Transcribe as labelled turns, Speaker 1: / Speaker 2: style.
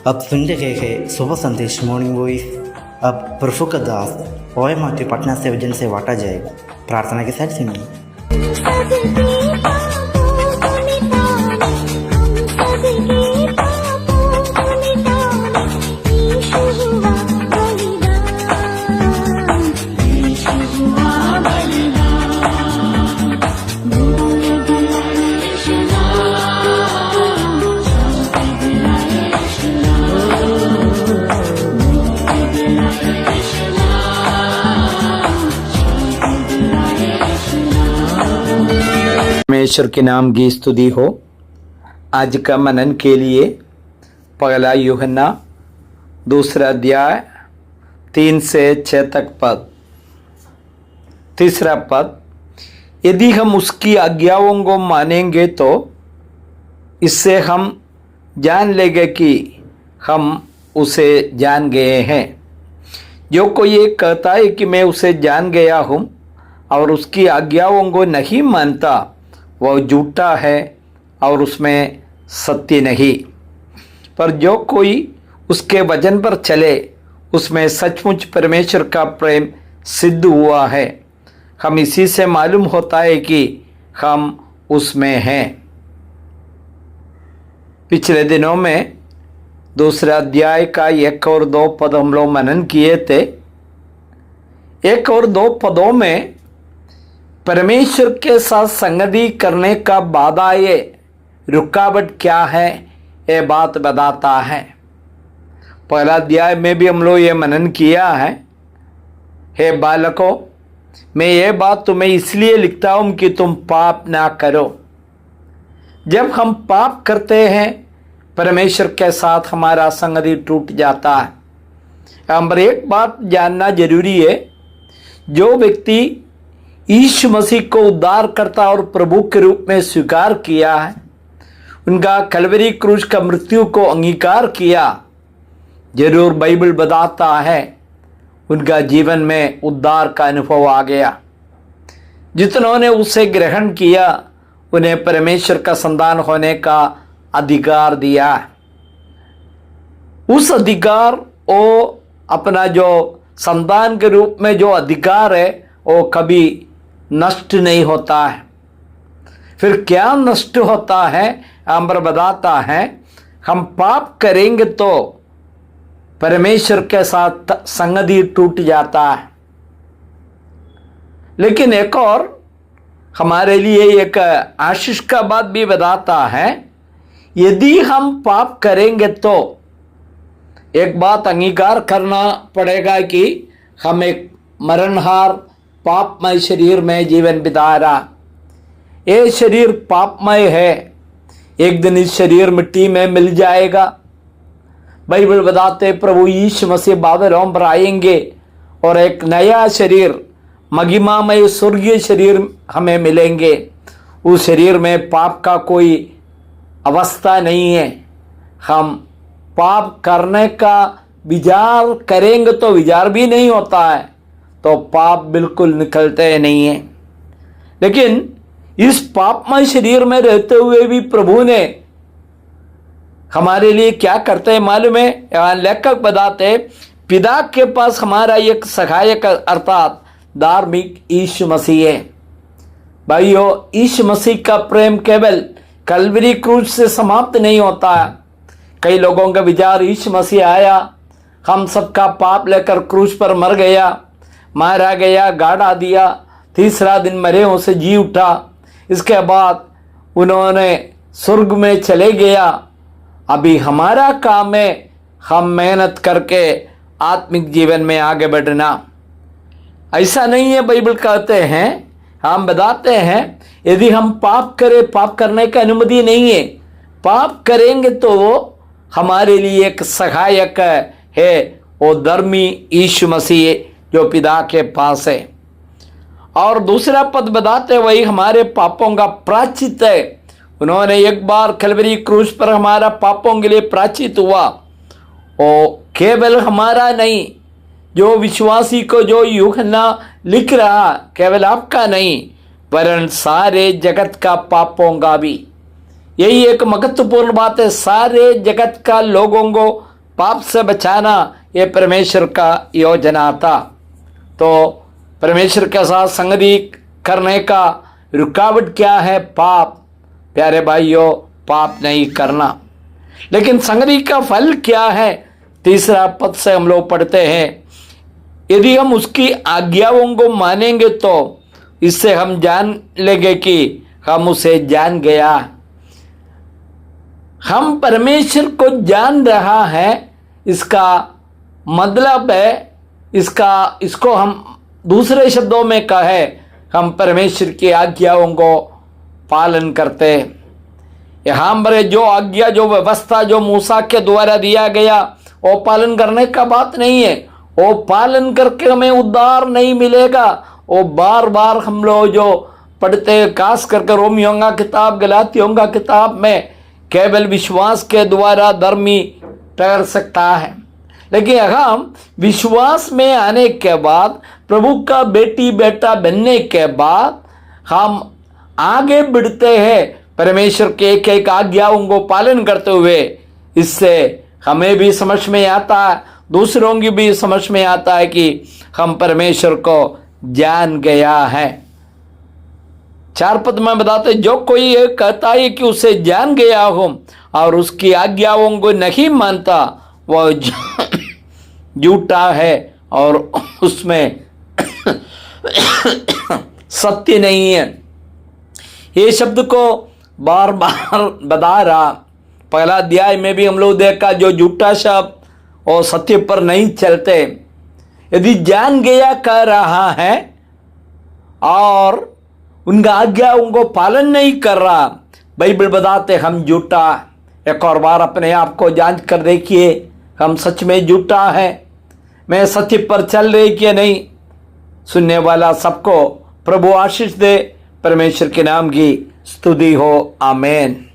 Speaker 1: अब सुन रहे हैं सुबह संदेश मॉर्निंग वॉइस। अब प्रभु का दास ओए माथ्यू पटना से वजन से बांटा जाएगा। प्रार्थना के साथ सुनिए।
Speaker 2: परमेश्वर के नाम की स्तुति हो। आज का मनन के लिए पहला यूहन्ना 2 अध्याय 3 से 6 तक पद। 3 पद, यदि हम उसकी आज्ञाओं को मानेंगे तो इससे हम जान लेंगे कि हम उसे जान गए हैं। जो कोई ये कहता है कि मैं उसे जान गया हूँ और उसकी आज्ञाओं को नहीं मानता, वह झूठा है और उसमें सत्य नहीं। पर जो कोई उसके वचन पर चले, उसमें सचमुच परमेश्वर का प्रेम सिद्ध हुआ है। हम इसी से मालूम होता है कि हम उसमें हैं। पिछले दिनों में 2 अध्याय का 1 और 2 पद हम लोग मनन किए थे। 1 और 2 पदों में परमेश्वर के साथ संगति करने का बाधा, ये रुकावट क्या है, ये बात बताता है। पहला अध्याय में भी हम लोग ये मनन किया है। हे बालकों, मैं ये बात तुम्हें इसलिए लिखता हूँ कि तुम पाप ना करो। जब हम पाप करते हैं, परमेश्वर के साथ हमारा संगति टूट जाता है। हम एक बात जानना जरूरी है, जो व्यक्ति यीशु मसीह को उद्धारकर्ता और प्रभु के रूप में स्वीकार किया है, उनका कलवरी क्रूस का मृत्यु को अंगीकार किया, जरूर बाइबल बताता है उनका जीवन में उद्धार का अनुभव आ गया। जितनों ने उसे ग्रहण किया, उन्हें परमेश्वर का संतान होने का अधिकार दिया। उस अधिकार, वो अपना जो संतान के रूप में जो अधिकार है, वो कभी नष्ट नहीं होता है। फिर क्या नष्ट होता है? अम्बर बताता है, हम पाप करेंगे तो परमेश्वर के साथ संगति टूट जाता है। लेकिन एक और हमारे लिए एक आशीष का बात भी बताता है, यदि हम पाप करेंगे तो एक बात अंगीकार करना पड़ेगा कि हम एक मरणहार पापमय शरीर में जीवन बिता रहा। ये शरीर पापमय है, एक दिन इस शरीर मिट्टी में मिल जाएगा। बाइबल बताते प्रभु यीशु मसीह बादलों पर आएंगे और एक नया शरीर, महिमामय स्वर्गीय शरीर हमें मिलेंगे। उस शरीर में पाप का कोई अवस्था नहीं है। हम पाप करने का विचार करेंगे तो विचार भी नहीं होता है, तो पाप बिल्कुल निकलते नहीं है। लेकिन इस पापमय शरीर में रहते हुए भी प्रभु ने हमारे लिए क्या करते हैं मालूम है? लेखक बताते, पिता के पास हमारा एक सहायक अर्थात धार्मिक यीशु मसीह है। भाइयों, यीशु मसीह का प्रेम केवल कलवरी क्रूस से समाप्त नहीं होता है। कई लोगों का विचार, यीशु मसीह आया, हम सबका पाप लेकर क्रूस पर मर गया, मारा गया, गाड़ा दिया, तीसरा दिन मरे से जी उठा, इसके बाद उन्होंने स्वर्ग में चले गया। अभी हमारा काम है हम मेहनत करके आत्मिक जीवन में आगे बढ़ना। ऐसा नहीं है। बाइबल कहते हैं, हम बताते हैं, यदि हम पाप करें, पाप करने की अनुमति नहीं है। पाप करेंगे तो हमारे लिए एक सहायक है, वो धर्मी यीशु मसीह जो पिता के पास है। और दूसरा पद बताते, वही हमारे पापों का प्रायश्चित है। उन्होंने एक बार कलवरी क्रूस पर हमारा पापों के लिए प्रायश्चित हुआ। वो केवल हमारा नहीं, जो विश्वासी को जो यूहन्ना लिख रहा, केवल आपका नहीं वरन सारे जगत का पापों का भी। यही एक महत्वपूर्ण बात है। सारे जगत का लोगों को पाप से बचाना ये परमेश्वर का योजना था। तो परमेश्वर के साथ संगति करने का रुकावट क्या है? पाप। प्यारे भाइयों, पाप नहीं करना। लेकिन संगति का फल क्या है? तीसरा पद से हम लोग पढ़ते हैं, यदि हम उसकी आज्ञाओं को मानेंगे तो इससे हम जान लेंगे कि हम उसे जान गया। हम परमेश्वर को जान रहा है, इसका मतलब है, इसको हम दूसरे शब्दों में कहे, हम परमेश्वर की आज्ञाओं को पालन करते हैं। यहाँ पर जो आज्ञा, जो व्यवस्था जो मूसा के द्वारा दिया गया, वो पालन करने का बात नहीं है। वो पालन करके हमें उद्धार नहीं मिलेगा। वो बार बार हम लोग जो पढ़ते, खास करके रोमियों का किताब, गलातियों का किताब में, केवल विश्वास के द्वारा धर्मी ठहर सकता है। लेकिन हम विश्वास में आने के बाद, प्रभु का बेटी बेटा बनने के बाद हम आगे बढ़ते हैं परमेश्वर के एक एक आज्ञाओं को पालन करते हुए। इससे हमें भी समझ में आता है, दूसरों की भी समझ में आता है कि हम परमेश्वर को जान गया है। 4 पद में बताते, जो कोई ये कहता है कि उसे जान गया हूं और उसकी आज्ञाओं को नहीं मानता, वह झूठा है और उसमें सत्य नहीं है। ये शब्द को बार बार बता रहा। पहला अध्याय में भी हम लोग देखा, जो झूठा शब्द और सत्य पर नहीं चलते, यदि जान गया कह रहा है और उनका आज्ञाओं को पालन नहीं कर रहा, बाइबल बताते हम झूठा। एक और बार अपने आप को जांच कर देखिए, हम सच में झूठा है, मैं सत्य पर चल रही कि नहीं। सुनने वाला सबको प्रभु आशीष दे। परमेश्वर के नाम की स्तुति हो। आमीन।